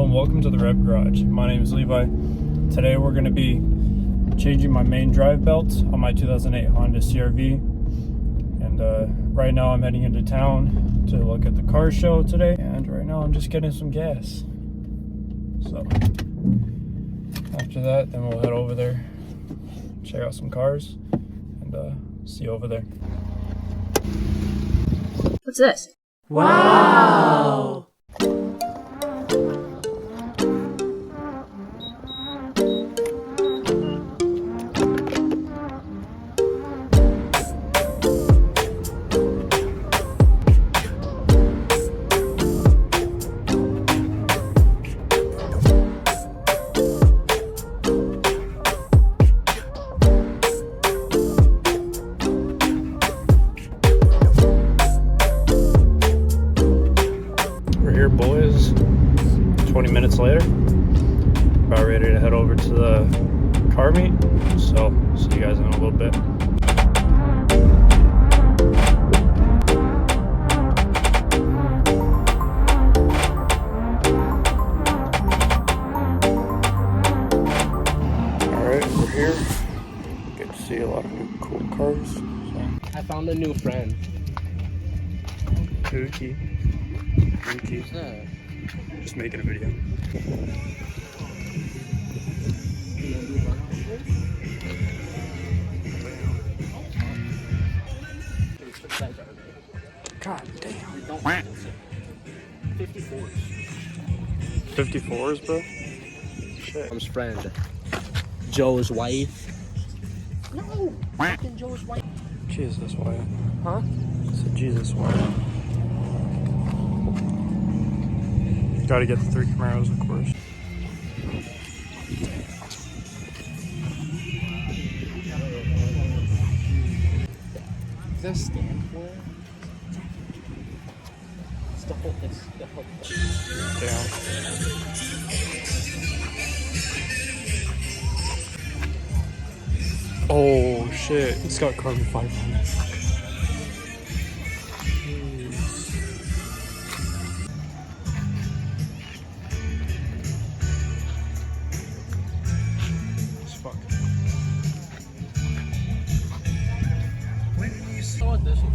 and welcome to the Rev Garage. My name is Levi. Today we're going to be changing my main drive belt on my 2008 Honda CR-V. And right now I'm heading into town to look at the car show today. And right now I'm just getting some gas. So after that, then we'll head over there, check out some cars, and see you over there. What's this? Wow! We're here, boys. 20 minutes later. About ready to head over to the car meet. So, see you guys in a little bit. Alright, we're here. Get to see a lot of new cool cars. So. I found a new friend. Kooky. Just making a video. God damn. 54s. 54s, bro? Shit. Mom's friend. Joe's wife. No! Fucking Joe's wife. Jesus, Wyatt. Huh? I said, Jesus, Wyatt. Gotta get the 3 Camaros, of course. Is that a stand for it? It's the whole, Damn. Oh, shit. It's got carbon fiber on it. Fuck. I want this one.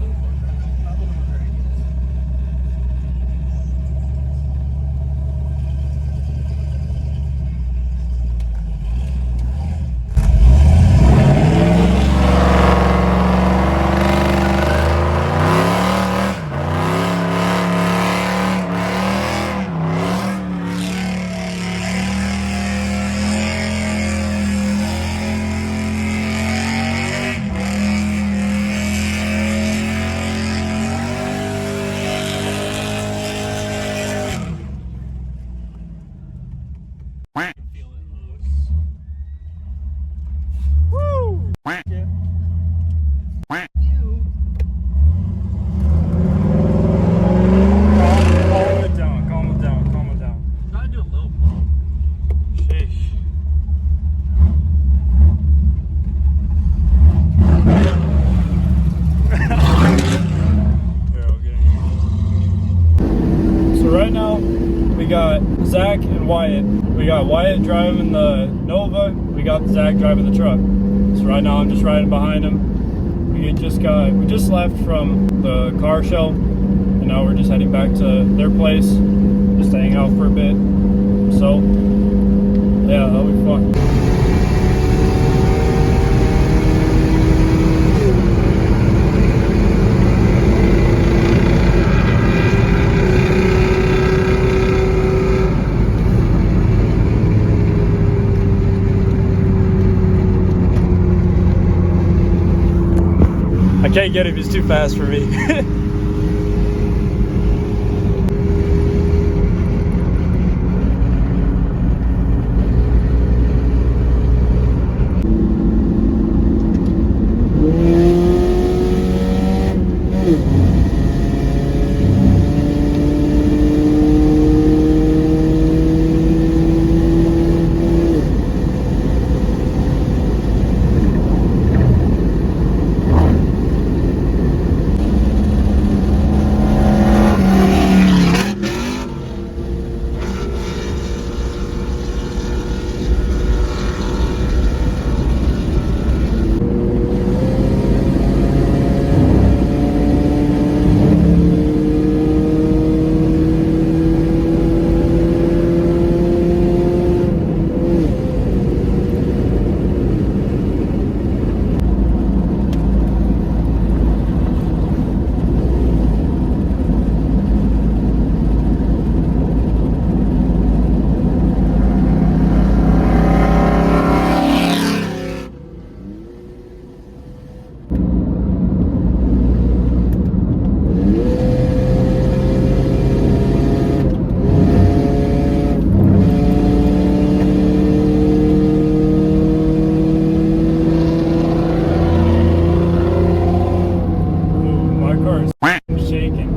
Right now, we got Zach and Wyatt. We got Wyatt driving the Nova. We got Zach driving the truck. So right now, I'm just riding behind him. We just left from the car show, and now we're just heading back to their place, just to hang out for a bit. So, yeah, that'll be fun. I can't get him, he's too fast for me. my car is shaking.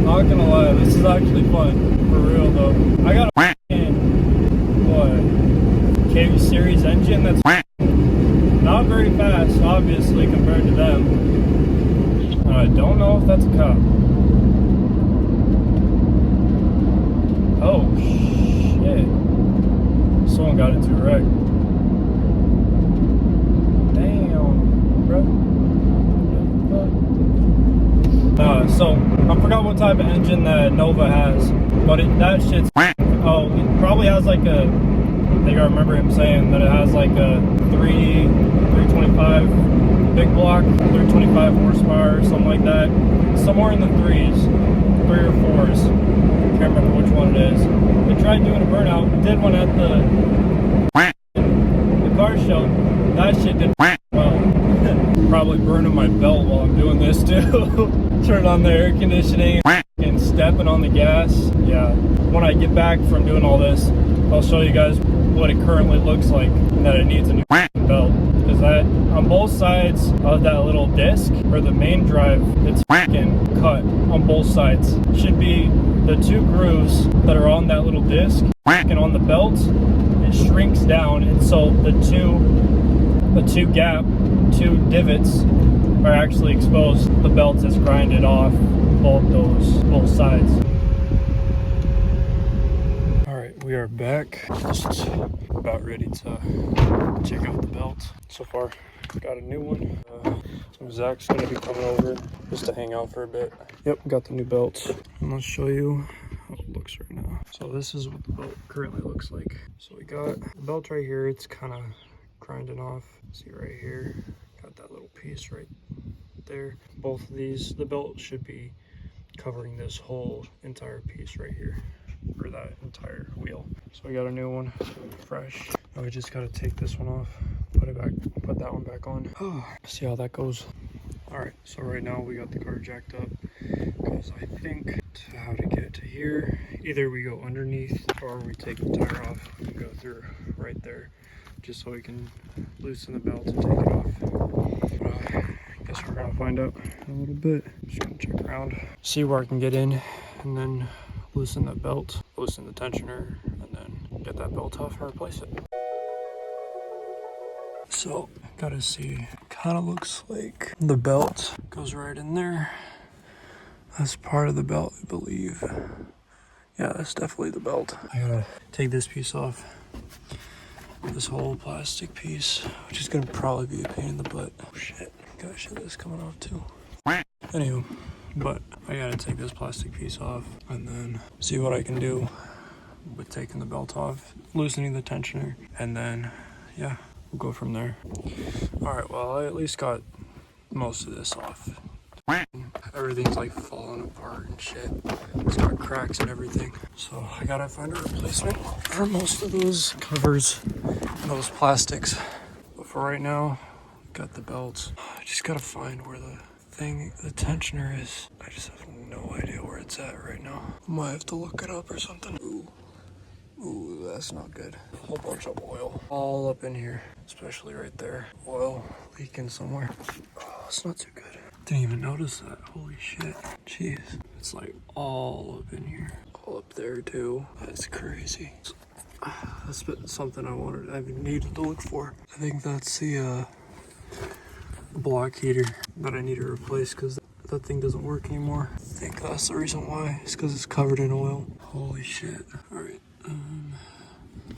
Not gonna lie, this is actually fun, for real though. I got a KV series engine that's not very fast, obviously, compared to them. I don't know if that's a cop. Oh shit. Someone got into a wreck. Damn, bro. So I forgot what type of engine that Nova has, but that shit's oh, it probably has like a, I think I remember him saying that it has like a 325 big block, 325 horsepower or something like that, somewhere in the 3s or 4s. Can't remember which one it is. They tried doing a burnout. We did one at the car show. That shit did well. Probably burning my belt while I'm doing this too. Turn on the air conditioning and stepping on the gas. Yeah, when I get back from doing all this, I'll show you guys what it currently looks like and that it needs a new belt. Because that, on both sides of that little disc, or the main drive, it's fucking cut on both sides. Should be the two grooves that are on that little disc and on the belt, it shrinks down, and so the two divots are actually exposed. The belt is grinded off both sides. Alright, we are back. Just about ready to check out the belt. So far, got a new one. So Zach's gonna be coming over just to hang out for a bit. Yep, got the new belt. And let's show you how it looks right now. So this is what the belt currently looks like. So we got the belt right here. It's kind of grinding off. See right here, got that little piece right there. Both of these, the belt should be covering this whole entire piece right here, or that entire wheel. So we got a new one, fresh. Now we just got to take this one off, put it back, put that one back on. See how that goes. All right, so right now we got the car jacked up because I think how to get to here, either we go underneath or we take the tire off and go through right there, just so we can loosen the belt and take it off. I guess we're gonna find out in a little bit. Just gonna check around, see where I can get in, and then loosen that belt, loosen the tensioner, and then get that belt off and replace it. So, gotta see, kind of looks like the belt goes right in there. That's part of the belt, I believe. Yeah, that's definitely the belt. I gotta take this piece off. This whole plastic piece, which is gonna probably be a pain in the butt. Oh shit, gotta shit this coming off too. Anywho, but I gotta take this plastic piece off and then see what I can do with taking the belt off, loosening the tensioner, and then yeah, we'll go from there. All right, well, I at least got most of this off. Everything's like falling apart and shit. It's got cracks and everything. So I gotta find a replacement for most of those covers and those plastics. But for right now, got the belts. I just gotta find where the tensioner is. I just have no idea where it's at right now. Might have to look it up or something. Ooh, that's not good. A whole bunch of oil all up in here, especially right there. Oil leaking somewhere. Oh, it's not too good. Didn't even notice that. Holy shit. Jeez. It's like all up in here. All up there too. That's crazy. That's something I needed to look for. I think that's the block heater that I need to replace because that thing doesn't work anymore. I think that's the reason why. It's because it's covered in oil. Holy shit. Alright.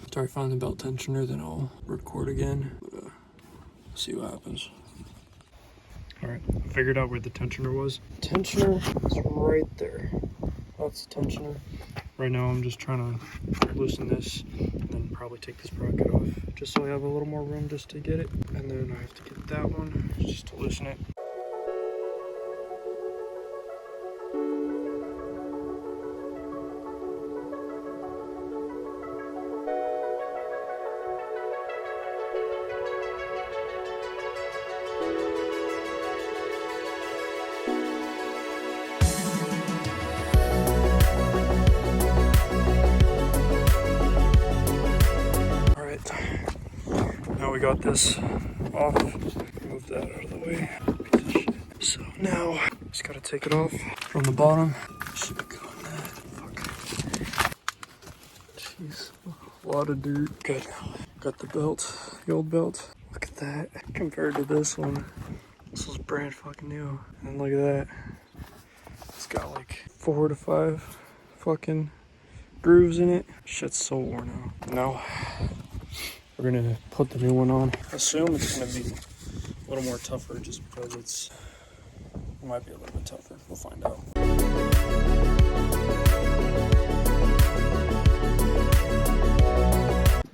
After I find the belt tensioner, then I'll record again. But, see what happens. Alright, I figured out where the tensioner was. Tensioner is right there. That's the tensioner. Right now I'm just trying to loosen this and then probably take this bracket off just so I have a little more room just to get it. And then I have to get that one just to loosen it. Now we got this off. Move that out of the way. So now just gotta take it off from the bottom. Should be good on that. Fuck. Jeez, a lot of dirt. Good. Got the belt, the old belt. Look at that compared to this one. This was brand fucking new. And look at that. It's got like 4 to 5 fucking grooves in it. Shit's so worn out. Now we're gonna put the new one on. I assume it's gonna be a little more tougher just because it might be a little bit tougher. We'll find out.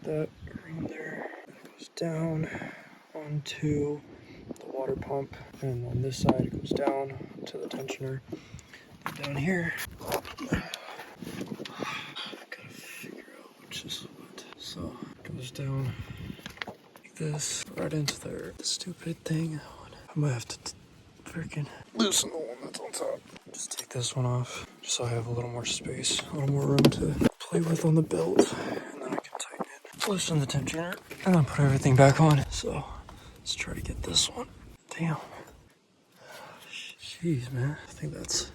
That around there goes down onto the water pump, and on this side it goes down to the tensioner. And down here, gotta figure out which is what. So it goes down like this, right into there. The stupid thing. I might have to freaking loosen the one that's on top. Just take this one off, just so I have a little more space, a little more room to play with on the belt, and then I can tighten it. Loosen the tensioner, and then put everything back on. So let's try to get this one. Damn. Jeez, man. I think that's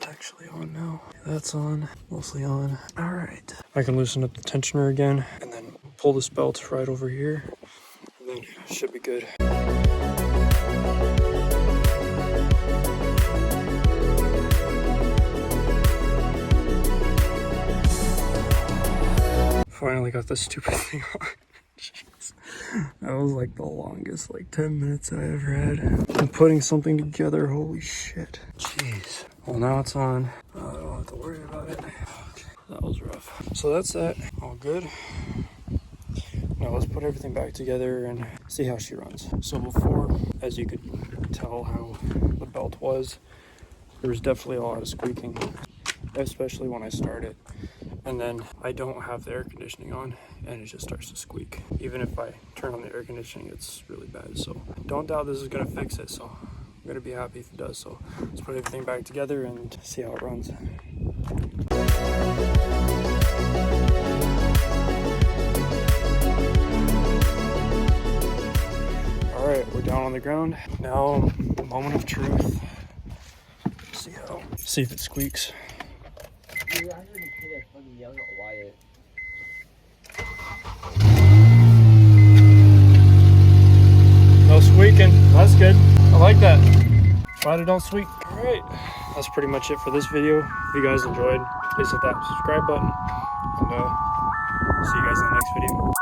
actually on now. That's on, mostly on. All right. I can loosen up the tensioner again, and then pull this belt right over here, and then it should be good. Finally got this stupid thing on. Jeez. That was like the longest, like 10 minutes I ever had. I'm putting something together, holy shit. Jeez. Well, now it's on. I don't have to worry about it. Okay. That was rough. So that's that. All good. Now let's put everything back together and see how she runs. So before, as you could tell how the belt was, there was definitely a lot of squeaking, especially when I started. And then I don't have the air conditioning on and it just starts to squeak. Even if I turn on the air conditioning, it's really bad. So don't doubt this is gonna fix it. So I'm gonna be happy if it does. So let's put everything back together and see how it runs. All right, we're down on the ground. Now, moment of truth. See if it squeaks. Dude, I heard a kid that fucking yelling at Wyatt. No squeaking. That's good. I like that. Glad it don't squeak. All right. That's pretty much it for this video. If you guys enjoyed, please hit that subscribe button. And see you guys in the next video.